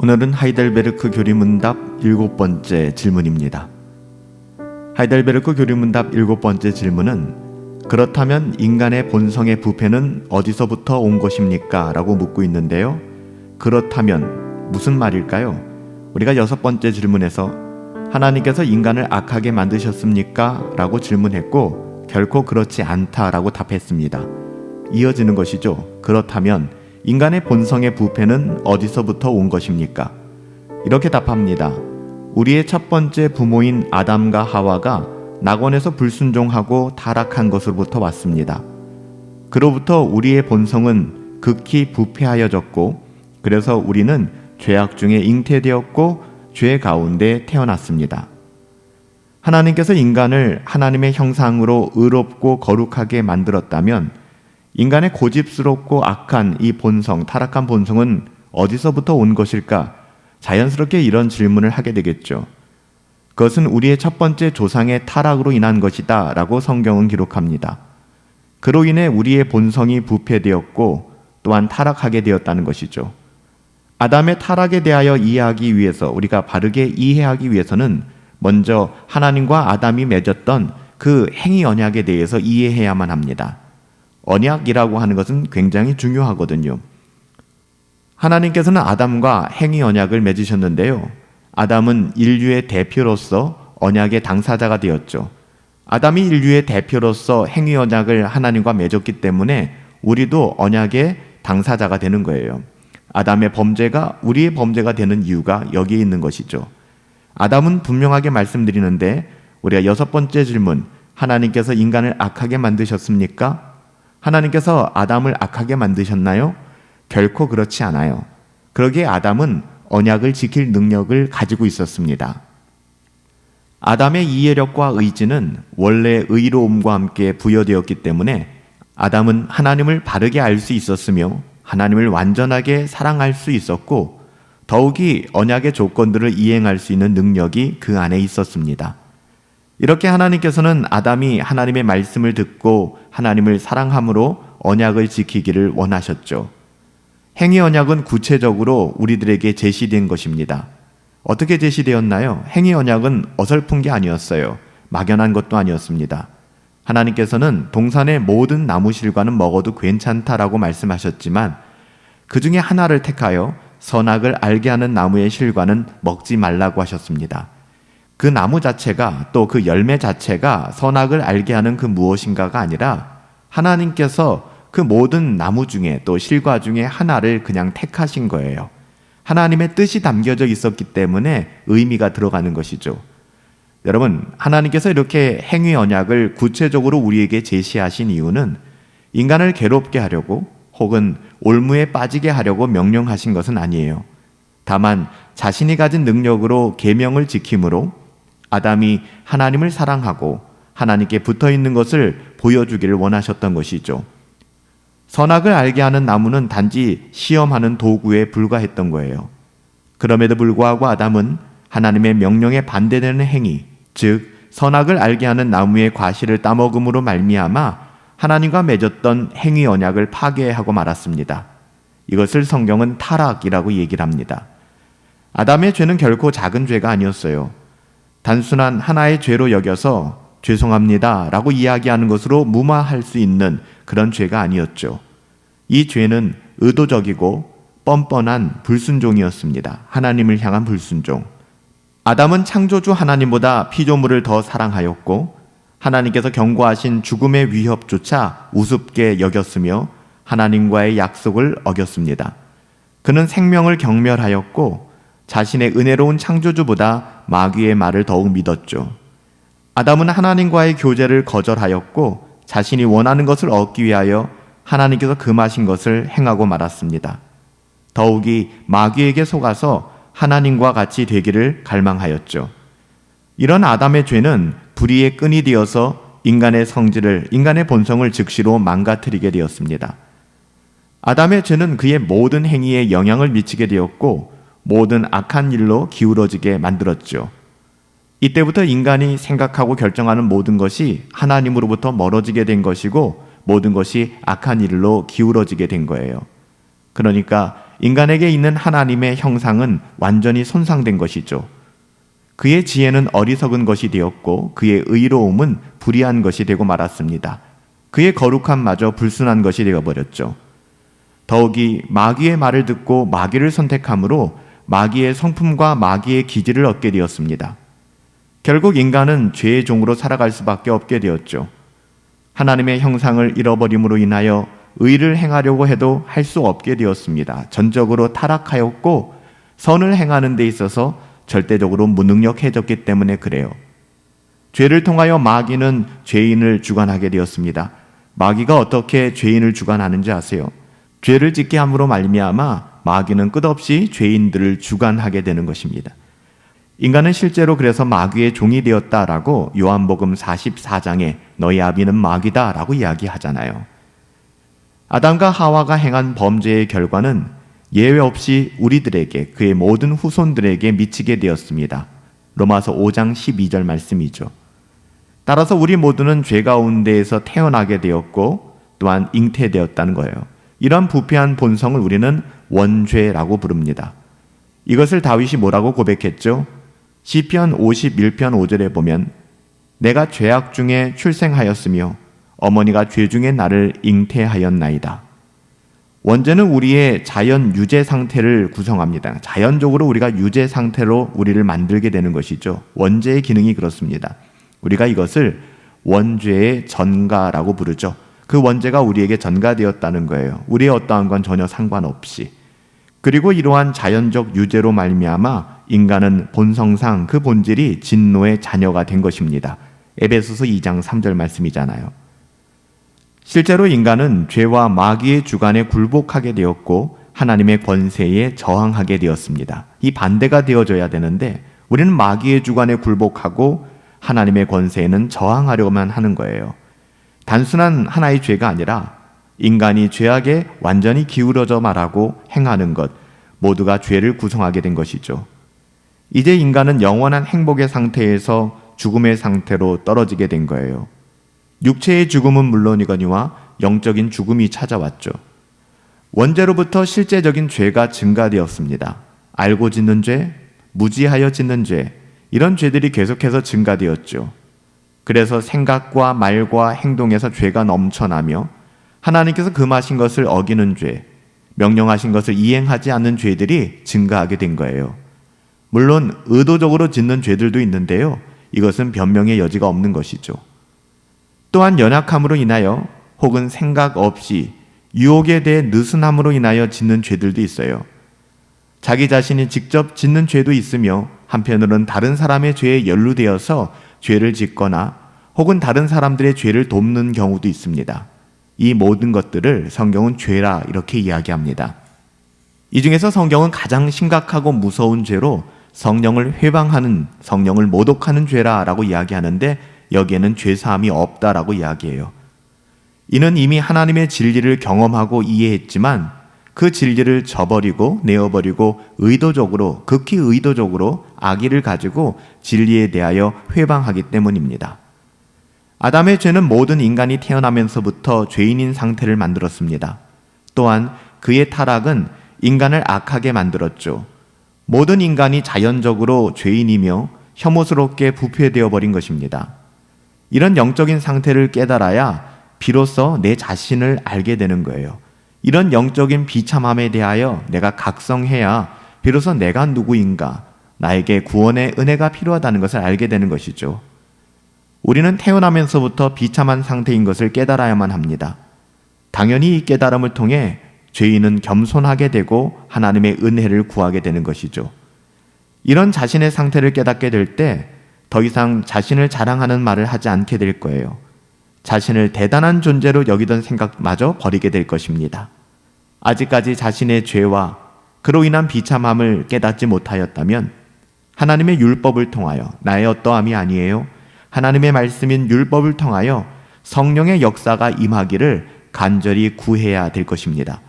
오늘은 하이델베르크 교리문답 7번째 질문입니다. 하이델베르크 교리문답 7번째 질문은 그렇다면 인간의 본성의 부패는 어디서부터 온 것입니까? 라고 묻고 있는데요. 그렇다면 무슨 말일까요? 우리가 6번째 질문에서 하나님께서 인간을 악하게 만드셨습니까? 라고 질문했고 결코 그렇지 않다라고 답했습니다. 이어지는 것이죠. 그렇다면 인간의 본성의 부패는 어디서부터 온 것입니까? 이렇게 답합니다. 우리의 첫 번째 부모인 아담과 하와가 낙원에서 불순종하고 타락한 것으로부터 왔습니다. 그로부터 우리의 본성은 극히 부패하여졌고 그래서 우리는 죄악 중에 잉태되었고 죄 가운데 태어났습니다. 하나님께서 인간을 하나님의 형상으로 의롭고 거룩하게 만들었다면 인간의 고집스럽고 악한 이 본성, 타락한 본성은 어디서부터 온 것일까? 자연스럽게 이런 질문을 하게 되겠죠. 그것은 우리의 첫 번째 조상의 타락으로 인한 것이다 라고 성경은 기록합니다. 그로 인해 우리의 본성이 부패되었고 또한 타락하게 되었다는 것이죠. 아담의 타락에 대하여 이해하기 위해서 우리가 바르게 이해하기 위해서는 먼저 하나님과 아담이 맺었던 그 행위 언약에 대해서 이해해야만 합니다. 언약이라고 하는 것은 굉장히 중요하거든요. 하나님께서는 아담과 행위 언약을 맺으셨는데요. 아담은 인류의 대표로서 언약의 당사자가 되었죠. 아담이 인류의 대표로서 행위 언약을 하나님과 맺었기 때문에 우리도 언약의 당사자가 되는 거예요. 아담의 범죄가 우리의 범죄가 되는 이유가 여기에 있는 것이죠. 아담은 분명하게 말씀드리는데 우리가 6번째 질문, 하나님께서 인간을 악하게 만드셨습니까? 하나님께서 아담을 악하게 만드셨나요? 결코 그렇지 않아요. 그러기에 아담은 언약을 지킬 능력을 가지고 있었습니다. 아담의 이해력과 의지는 원래 의로움과 함께 부여되었기 때문에 아담은 하나님을 바르게 알 수 있었으며 하나님을 완전하게 사랑할 수 있었고 더욱이 언약의 조건들을 이행할 수 있는 능력이 그 안에 있었습니다. 이렇게 하나님께서는 아담이 하나님의 말씀을 듣고 하나님을 사랑함으로 언약을 지키기를 원하셨죠. 행위 언약은 구체적으로 우리들에게 제시된 것입니다. 어떻게 제시되었나요? 행위 언약은 어설픈 게 아니었어요. 막연한 것도 아니었습니다. 하나님께서는 동산의 모든 나무 실과는 먹어도 괜찮다라고 말씀하셨지만 그 중에 하나를 택하여 선악을 알게 하는 나무의 실과는 먹지 말라고 하셨습니다. 그 나무 자체가 또 그 열매 자체가 선악을 알게 하는 그 무엇인가가 아니라 하나님께서 그 모든 나무 중에 또 실과 중에 하나를 그냥 택하신 거예요. 하나님의 뜻이 담겨져 있었기 때문에 의미가 들어가는 것이죠. 여러분, 하나님께서 이렇게 행위 언약을 구체적으로 우리에게 제시하신 이유는 인간을 괴롭게 하려고 혹은 올무에 빠지게 하려고 명령하신 것은 아니에요. 다만 자신이 가진 능력으로 계명을 지킴으로 아담이 하나님을 사랑하고 하나님께 붙어있는 것을 보여주기를 원하셨던 것이죠. 선악을 알게 하는 나무는 단지 시험하는 도구에 불과했던 거예요. 그럼에도 불구하고 아담은 하나님의 명령에 반대되는 행위, 즉 선악을 알게 하는 나무의 과실을 따먹음으로 말미암아 하나님과 맺었던 행위 언약을 파괴하고 말았습니다. 이것을 성경은 타락이라고 얘기를 합니다. 아담의 죄는 결코 작은 죄가 아니었어요. 단순한 하나의 죄로 여겨서 죄송합니다 라고 이야기하는 것으로 무마할 수 있는 그런 죄가 아니었죠. 이 죄는 의도적이고 뻔뻔한 불순종이었습니다. 하나님을 향한 불순종. 아담은 창조주 하나님보다 피조물을 더 사랑하였고 하나님께서 경고하신 죽음의 위협조차 우습게 여겼으며 하나님과의 약속을 어겼습니다. 그는 생명을 경멸하였고 자신의 은혜로운 창조주보다 마귀의 말을 더욱 믿었죠. 아담은 하나님과의 교제를 거절하였고 자신이 원하는 것을 얻기 위하여 하나님께서 금하신 것을 행하고 말았습니다. 더욱이 마귀에게 속아서 하나님과 같이 되기를 갈망하였죠. 이런 아담의 죄는 불의의 끈이 되어서 인간의 성질을, 인간의 본성을 즉시로 망가뜨리게 되었습니다. 아담의 죄는 그의 모든 행위에 영향을 미치게 되었고 모든 악한 일로 기울어지게 만들었죠. 이때부터 인간이 생각하고 결정하는 모든 것이 하나님으로부터 멀어지게 된 것이고 모든 것이 악한 일로 기울어지게 된 거예요. 그러니까 인간에게 있는 하나님의 형상은 완전히 손상된 것이죠. 그의 지혜는 어리석은 것이 되었고 그의 의로움은 불의한 것이 되고 말았습니다. 그의 거룩함마저 불순한 것이 되어버렸죠. 더욱이 마귀의 말을 듣고 마귀를 선택함으로 마귀의 성품과 마귀의 기질을 얻게 되었습니다. 결국 인간은 죄의 종으로 살아갈 수밖에 없게 되었죠. 하나님의 형상을 잃어버림으로 인하여 의를 행하려고 해도 할 수 없게 되었습니다. 전적으로 타락하였고 선을 행하는 데 있어서 절대적으로 무능력해졌기 때문에 그래요. 죄를 통하여 마귀는 죄인을 주관하게 되었습니다. 마귀가 어떻게 죄인을 주관하는지 아세요? 죄를 짓게 함으로 말미암아 마귀는 끝없이 죄인들을 주관하게 되는 것입니다. 인간은 실제로 그래서 마귀의 종이 되었다라고 요한복음 44장에 너희 아비는 마귀다라고 이야기하잖아요. 아담과 하와가 행한 범죄의 결과는 예외 없이 우리들에게, 그의 모든 후손들에게 미치게 되었습니다. 로마서 5장 12절 말씀이죠. 따라서 우리 모두는 죄 가운데에서 태어나게 되었고 또한 잉태되었다는 거예요. 이러한 부패한 본성을 우리는 원죄라고 부릅니다. 이것을 다윗이 뭐라고 고백했죠? 시편 51편 5절에 보면 내가 죄악 중에 출생하였으며 어머니가 죄 중에 나를 잉태하였나이다. 원죄는 우리의 자연 유죄 상태를 구성합니다. 자연적으로 우리가 유죄 상태로 우리를 만들게 되는 것이죠. 원죄의 기능이 그렇습니다. 우리가 이것을 원죄의 전가라고 부르죠. 그 원죄가 우리에게 전가되었다는 거예요. 우리의 어떠한 건 전혀 상관없이. 그리고 이러한 자연적 유죄로 말미암아 인간은 본성상 그 본질이 진노의 자녀가 된 것입니다. 에베소서 2장 3절 말씀이잖아요. 실제로 인간은 죄와 마귀의 주관에 굴복하게 되었고 하나님의 권세에 저항하게 되었습니다. 이 반대가 되어져야 되는데 우리는 마귀의 주관에 굴복하고 하나님의 권세에는 저항하려고만 하는 거예요. 단순한 하나의 죄가 아니라 인간이 죄악에 완전히 기울어져 말하고 행하는 것 모두가 죄를 구성하게 된 것이죠. 이제 인간은 영원한 행복의 상태에서 죽음의 상태로 떨어지게 된 거예요. 육체의 죽음은 물론이거니와 영적인 죽음이 찾아왔죠. 원죄로부터 실제적인 죄가 증가되었습니다. 알고 짓는 죄, 무지하여 짓는 죄, 이런 죄들이 계속해서 증가되었죠. 그래서 생각과 말과 행동에서 죄가 넘쳐나며 하나님께서 금하신 것을 어기는 죄, 명령하신 것을 이행하지 않는 죄들이 증가하게 된 거예요. 물론 의도적으로 짓는 죄들도 있는데요. 이것은 변명의 여지가 없는 것이죠. 또한 연약함으로 인하여 혹은 생각 없이 유혹에 대해 느슨함으로 인하여 짓는 죄들도 있어요. 자기 자신이 직접 짓는 죄도 있으며 한편으로는 다른 사람의 죄에 연루되어서 죄를 짓거나 혹은 다른 사람들의 죄를 돕는 경우도 있습니다. 이 모든 것들을 성경은 죄라 이렇게 이야기합니다. 이 중에서 성경은 가장 심각하고 무서운 죄로 성령을 회방하는, 성령을 모독하는 죄라라고 이야기하는데 여기에는 죄사함이 없다라고 이야기해요. 이는 이미 하나님의 진리를 경험하고 이해했지만 그 진리를 저버리고 내어버리고 의도적으로, 극히 의도적으로 악의를 가지고 진리에 대하여 회방하기 때문입니다. 아담의 죄는 모든 인간이 태어나면서부터 죄인인 상태를 만들었습니다. 또한 그의 타락은 인간을 악하게 만들었죠. 모든 인간이 자연적으로 죄인이며 혐오스럽게 부패되어 버린 것입니다. 이런 영적인 상태를 깨달아야 비로소 내 자신을 알게 되는 거예요. 이런 영적인 비참함에 대하여 내가 각성해야 비로소 내가 누구인가, 나에게 구원의 은혜가 필요하다는 것을 알게 되는 것이죠. 우리는 태어나면서부터 비참한 상태인 것을 깨달아야만 합니다. 당연히 이 깨달음을 통해 죄인은 겸손하게 되고 하나님의 은혜를 구하게 되는 것이죠. 이런 자신의 상태를 깨닫게 될 때 더 이상 자신을 자랑하는 말을 하지 않게 될 거예요. 자신을 대단한 존재로 여기던 생각마저 버리게 될 것입니다. 아직까지 자신의 죄와 그로 인한 비참함을 깨닫지 못하였다면 하나님의 율법을 통하여, 나의 어떠함이 아니에요, 하나님의 말씀인 율법을 통하여 성령의 역사가 임하기를 간절히 구해야 될 것입니다.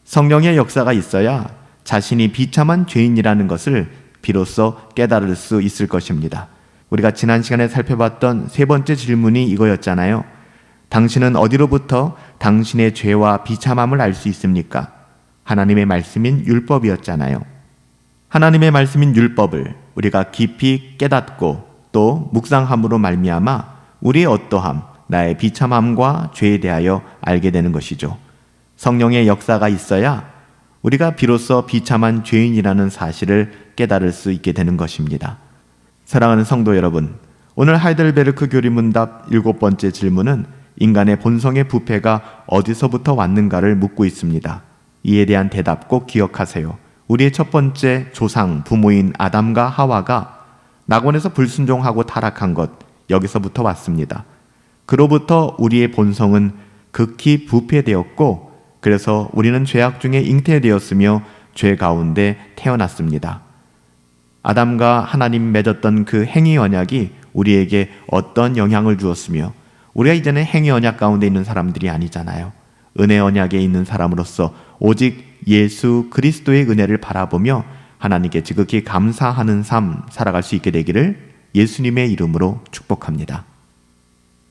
성령의 역사가 있어야 자신이 비참한 죄인이라는 것을 비로소 깨달을 수 있을 것입니다. 우리가 지난 시간에 살펴봤던 세 번째 질문이 이거였잖아요. 당신은 어디로부터 당신의 죄와 비참함을 알 수 있습니까? 하나님의 말씀인 율법이었잖아요. 하나님의 말씀인 율법을 우리가 깊이 깨닫고 또 묵상함으로 말미암아 우리의 어떠함, 나의 비참함과 죄에 대하여 알게 되는 것이죠. 성령의 역사가 있어야 우리가 비로소 비참한 죄인이라는 사실을 깨달을 수 있게 되는 것입니다. 사랑하는 성도 여러분, 오늘 하이델베르크 교리문답 7번째 질문은 인간의 본성의 부패가 어디서부터 왔는가를 묻고 있습니다. 이에 대한 대답 꼭 기억하세요. 우리의 첫 번째 조상, 부모인 아담과 하와가 낙원에서 불순종하고 타락한 것, 여기서부터 왔습니다. 그로부터 우리의 본성은 극히 부패되었고 그래서 우리는 죄악 중에 잉태되었으며 죄 가운데 태어났습니다. 아담과 하나님 맺었던 그 행위 언약이 우리에게 어떤 영향을 주었으며 우리가 이제는 행위 언약 가운데 있는 사람들이 아니잖아요. 은혜 언약에 있는 사람으로서 오직 예수 그리스도의 은혜를 바라보며 하나님께 지극히 감사하는 삶 살아갈 수 있게 되기를 예수님의 이름으로 축복합니다.